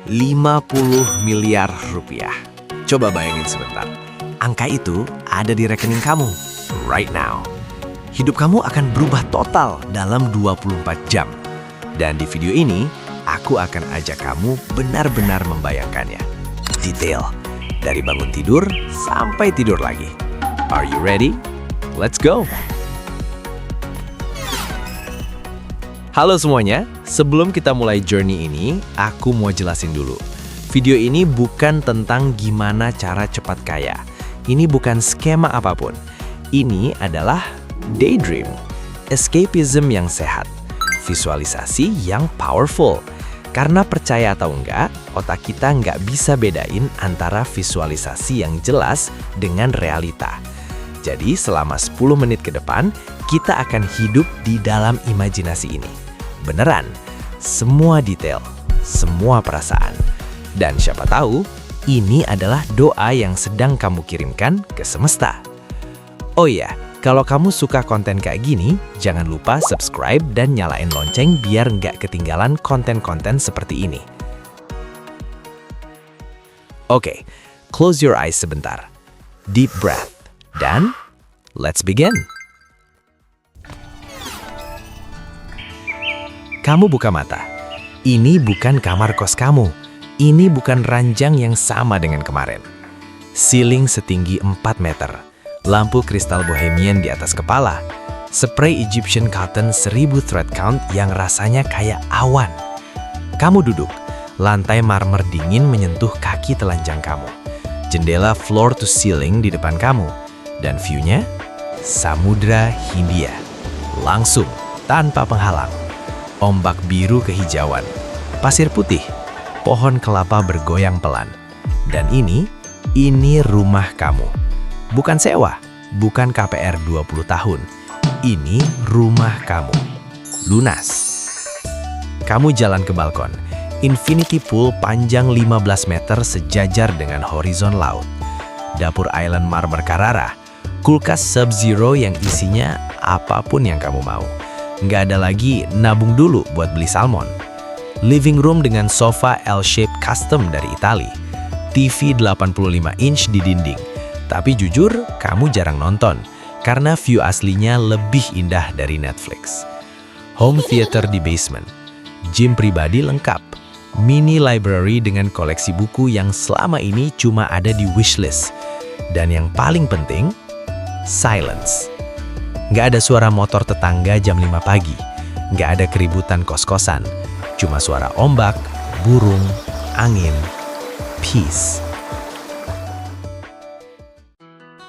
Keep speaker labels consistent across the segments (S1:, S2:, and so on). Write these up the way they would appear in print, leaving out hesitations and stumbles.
S1: 50 miliar rupiah. Coba bayangin sebentar. Angka itu ada di rekening kamu right now. Hidup kamu akan berubah total dalam 24 jam. Dan di video ini, aku akan ajak kamu benar-benar membayangkannya. Detail, dari bangun tidur sampai tidur lagi. Are you ready? Let's go! Halo semuanya, sebelum kita mulai journey ini, aku mau jelasin dulu. Video ini bukan tentang gimana cara cepat kaya. Ini bukan skema apapun. Ini adalah daydream, escapism yang sehat, visualisasi yang powerful. Karena percaya atau enggak, otak kita nggak bisa bedain antara visualisasi yang jelas dengan realita. Jadi selama 10 menit ke depan, kita akan hidup di dalam imajinasi ini. Beneran, semua detail, semua perasaan. Dan siapa tahu, ini adalah doa yang sedang kamu kirimkan ke semesta. Oh iya, kalau kamu suka konten kayak gini, jangan lupa subscribe dan nyalain lonceng biar nggak ketinggalan konten-konten seperti ini. Oke, close your eyes sebentar. Deep breath. Dan, let's begin. Kamu buka mata. Ini bukan kamar kos kamu. Ini bukan ranjang yang sama dengan kemarin. Ceiling setinggi 4 meter. Lampu kristal bohemian di atas kepala. Spray Egyptian cotton 1000 thread count yang rasanya kayak awan. Kamu duduk. Lantai marmer dingin menyentuh kaki telanjang kamu. Jendela floor to ceiling di depan kamu. Dan view-nya, Samudra Hindia. Langsung, tanpa penghalang. Ombak biru kehijauan, pasir putih, pohon kelapa bergoyang pelan. Dan ini rumah kamu. Bukan sewa, bukan KPR 20 tahun. Ini rumah kamu. Lunas. Kamu jalan ke balkon. Infinity pool panjang 15 meter sejajar dengan horizon laut. Dapur island marmer Carrara. Kulkas Sub-Zero yang isinya apapun yang kamu mau. Nggak ada lagi nabung dulu buat beli salmon. Living room dengan sofa L-shape custom dari Itali. TV 85 inch di dinding. Tapi jujur, kamu jarang nonton. Karena view aslinya lebih indah dari Netflix. Home theater di basement. Gym pribadi lengkap. Mini library dengan koleksi buku yang selama ini cuma ada di wishlist. Dan yang paling penting, silence. Nggak ada suara motor tetangga jam 5 pagi. Nggak ada keributan kos-kosan. Cuma suara ombak, burung, angin. Peace.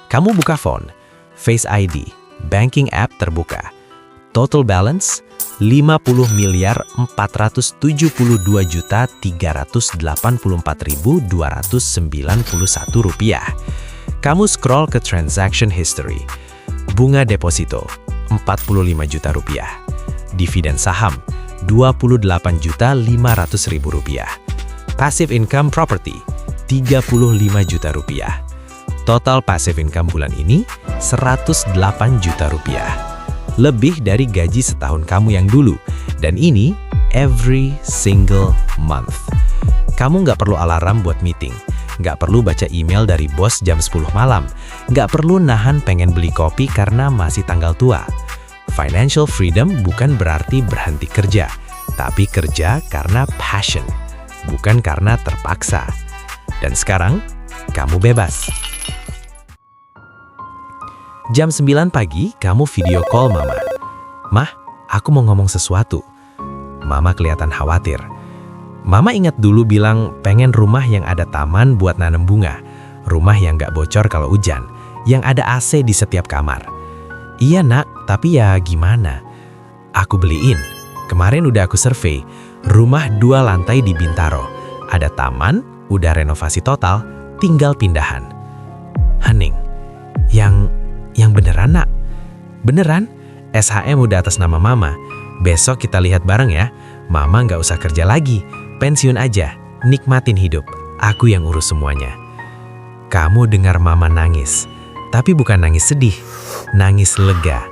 S1: Kamu buka phone. Face ID. Banking app terbuka. Total balance 50.472.384.291 rupiah. Kamu scroll ke transaction history. Bunga deposito, 45 juta rupiah. Dividen saham, 28.500.000 rupiah. Passive income property, 35 juta rupiah. Total passive income bulan ini, 108 juta rupiah. Lebih dari gaji setahun kamu yang dulu. Dan ini, every single month. Kamu nggak perlu alarm buat meeting. Nggak perlu baca email dari bos jam 10 malam. Nggak perlu nahan pengen beli kopi karena masih tanggal tua. Financial freedom bukan berarti berhenti kerja, tapi kerja karena passion, bukan karena terpaksa. Dan sekarang, kamu bebas. Jam 9 pagi, kamu video call mama. Mah, aku mau ngomong sesuatu. Mama kelihatan khawatir. Mama ingat dulu bilang pengen rumah yang ada taman buat nanam bunga. Rumah yang nggak bocor kalau hujan. Yang ada AC di setiap kamar. Iya nak, tapi ya gimana? Aku beliin. Kemarin udah aku survei. Rumah 2 lantai di Bintaro. Ada taman, udah renovasi total, tinggal pindahan. Hening. Yang beneran nak? Beneran? SHM udah atas nama mama. Besok kita lihat bareng ya. Mama nggak usah kerja lagi. Pensiun aja, nikmatin hidup. Aku yang urus semuanya. Kamu dengar mama nangis. Tapi bukan nangis sedih, nangis lega.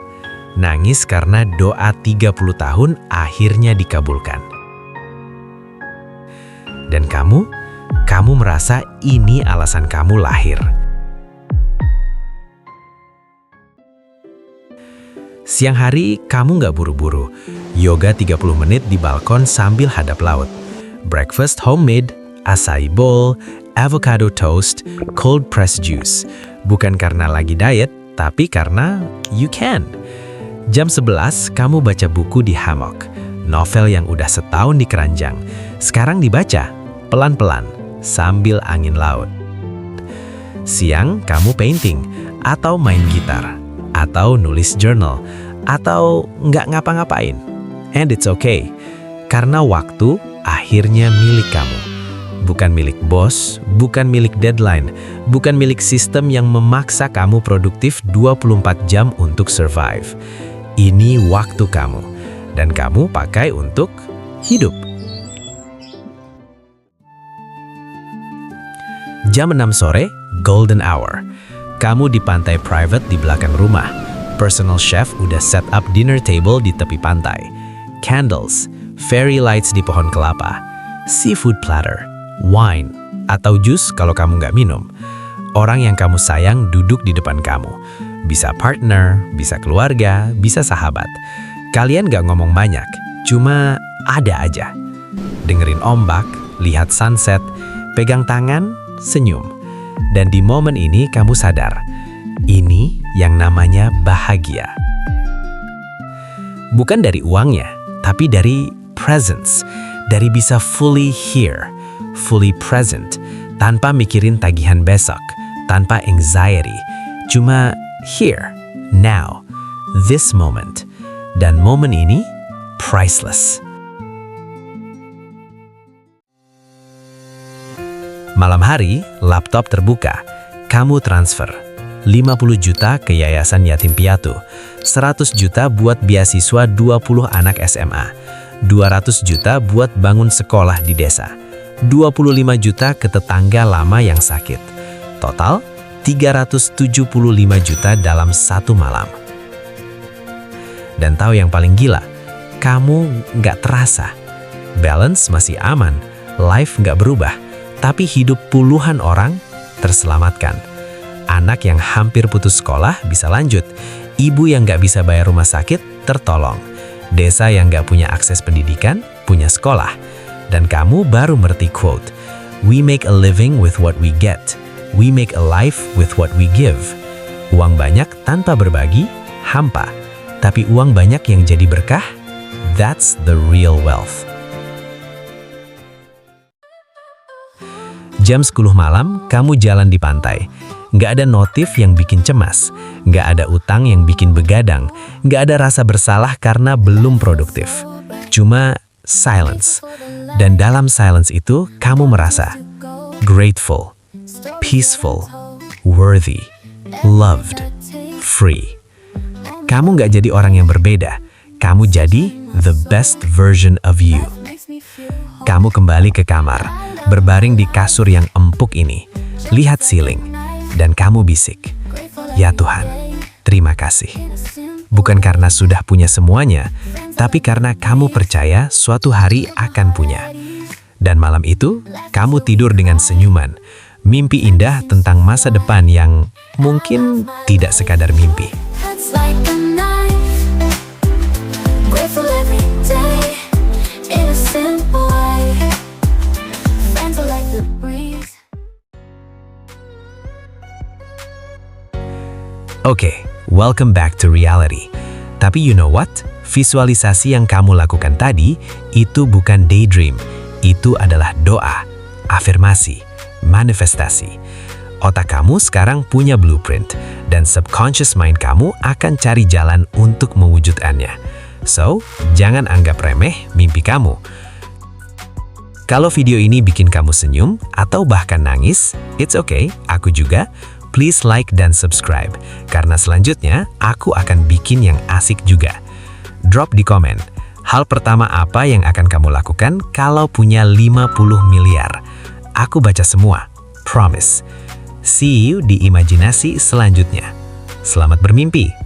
S1: Nangis karena doa 30 tahun akhirnya dikabulkan. Dan kamu merasa ini alasan kamu lahir. Siang hari, kamu nggak buru-buru. Yoga 30 menit di balkon sambil hadap laut. Breakfast homemade, acai bowl, avocado toast, cold pressed juice. Bukan karena lagi diet, tapi karena you can. Jam 11, kamu baca buku di hammock. Novel yang udah setahun di keranjang. Sekarang dibaca, pelan-pelan, sambil angin laut. Siang, kamu painting, atau main gitar, atau nulis journal, atau nggak ngapa-ngapain. And it's okay, karena waktu akhirnya milik kamu. Bukan milik bos, bukan milik deadline, bukan milik sistem yang memaksa kamu produktif 24 jam untuk survive. Ini waktu kamu, dan kamu pakai untuk hidup. Jam 6 sore, golden hour. Kamu di pantai private di belakang rumah. Personal chef udah set up dinner table di tepi pantai. Candles, fairy lights di pohon kelapa, seafood platter, wine, atau jus kalau kamu nggak minum. Orang yang kamu sayang duduk di depan kamu. Bisa partner, bisa keluarga, bisa sahabat. Kalian nggak ngomong banyak, cuma ada aja. Dengerin ombak, lihat sunset, pegang tangan, senyum. Dan di momen ini kamu sadar, ini yang namanya bahagia. Bukan dari uangnya, tapi dari presence. Dari bisa fully here, fully present, tanpa mikirin tagihan besok, tanpa anxiety. Cuma here, now, this moment. Dan momen ini priceless. Malam hari, laptop terbuka. Kamu transfer 50 juta ke Yayasan Yatim Piatu, 100 juta buat beasiswa 20 anak SMA, 200 juta buat bangun sekolah di desa, 25 juta ke tetangga lama yang sakit. Total 375 juta dalam satu malam. Dan tahu yang paling gila? Kamu nggak terasa. Balance masih aman, life nggak berubah, tapi hidup puluhan orang terselamatkan. Anak yang hampir putus sekolah bisa lanjut, ibu yang nggak bisa bayar rumah sakit tertolong, desa yang nggak punya akses pendidikan punya sekolah. Dan kamu baru ngerti quote, "We make a living with what we get. We make a life with what we give." Uang banyak tanpa berbagi, hampa. Tapi uang banyak yang jadi berkah, that's the real wealth. Jam 10 malam, kamu jalan di pantai. Nggak ada notif yang bikin cemas, nggak ada utang yang bikin begadang, nggak ada rasa bersalah karena belum produktif. Cuma silence. Dan dalam silence itu, kamu merasa grateful, peaceful, worthy, loved, free. Kamu nggak jadi orang yang berbeda. Kamu jadi the best version of you. Kamu kembali ke kamar, berbaring di kasur yang empuk ini. Lihat ceiling, dan kamu bisik, "Ya Tuhan, terima kasih." Bukan karena sudah punya semuanya, tapi karena kamu percaya suatu hari akan punya. Dan malam itu, kamu tidur dengan senyuman. Mimpi indah tentang masa depan yang mungkin tidak sekadar mimpi. Oke, welcome back to reality. Tapi you know what? Visualisasi yang kamu lakukan tadi, itu bukan daydream. Itu adalah doa, afirmasi, manifestasi. Otak kamu sekarang punya blueprint, dan subconscious mind kamu akan cari jalan untuk mewujudkannya. So, jangan anggap remeh mimpi kamu. Kalau video ini bikin kamu senyum, atau bahkan nangis, it's okay, aku juga. Please like dan subscribe, karena selanjutnya aku akan bikin yang asik juga. Drop di komen, hal pertama apa yang akan kamu lakukan kalau punya 50 miliar? Aku baca semua, promise. See you di imajinasi selanjutnya. Selamat bermimpi!